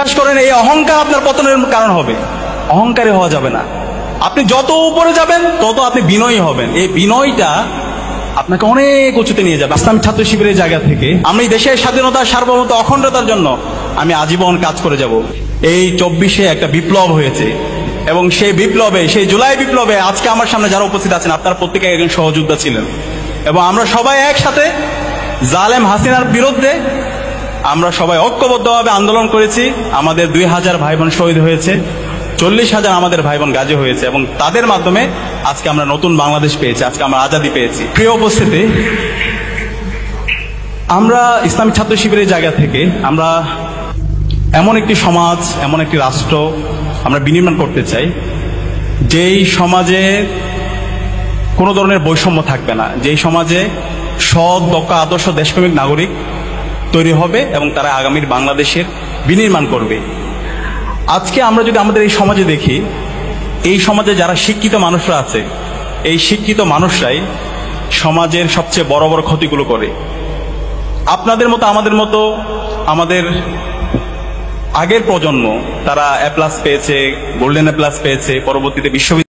বিশ্বাস করেন এই অহংকার আপনার পতনের কারণ হবে। অহংকারী হওয়া যাবে না। আপনি যত উপরে যাবেন তত আপনি বিনয়ী হবেন। এই বিনয়টা আপনাকে অনেক উঁচুতে নিয়ে যাবে। ইসলামী ছাত্র শিবিরের জায়গা থেকে আমি দেশের স্বাধীনতা, সার্বভৌমত্ব, অখণ্ডতার জন্য আমি আজীবন কাজ করে যাব। এই 24-এ একটা বিপ্লব হয়েছে এবং সেই বিপ্লবে, সেই জুলাই বিপ্লবে আজকে আমার সামনে যারা উপস্থিত আছেন আপনারা প্রত্যেকে একজন সহযোদ্ধা ছিলেন এবং আমরা সবাই একসাথে জালেম হাসিনার বিরুদ্ধে আমরা সবাই ঐক্যবদ্ধভাবে আন্দোলন করেছি। আমাদের 2000 ভাই বোন শহীদ হয়েছে, 40,000 আমাদের ভাই বোন গাজী হয়েছে এবং তাদের মাধ্যমে আজকে আমরা নতুন বাংলাদেশ পেয়েছি, আজকে আমরা আজাদি পেয়েছি। প্রিয় উপস্থিতি, আমরা ইসলামী ছাত্র শিবিরের জায়গা থেকে আমরা এমন একটি সমাজ, এমন একটি রাষ্ট্র আমরা বিনির্মাণ করতে চাই যেই সমাজে কোনো ধরনের বৈষম্য থাকবে না, যেই সমাজে সৎ, দক্ষ, আদর্শ, দেশপ্রেমিক নাগরিক তৈরি হবে এবং তারা আগামীর বাংলাদেশের বিনির্মাণ করবে। আজকে আমরা যদি আমাদের এই সমাজে দেখি, এই সমাজে যারা শিক্ষিত মানুষরা আছে, এই শিক্ষিত মানুষরাই সমাজের সবচেয়ে বড় বড় ক্ষতিগুলো করে। আপনাদের মতো, আমাদের মতো, আমাদের আগের প্রজন্ম তারা A+ পেয়েছে, গোল্ডেন A+ পেয়েছে, পরবর্তীতে বিশ্ববিদ্যালয়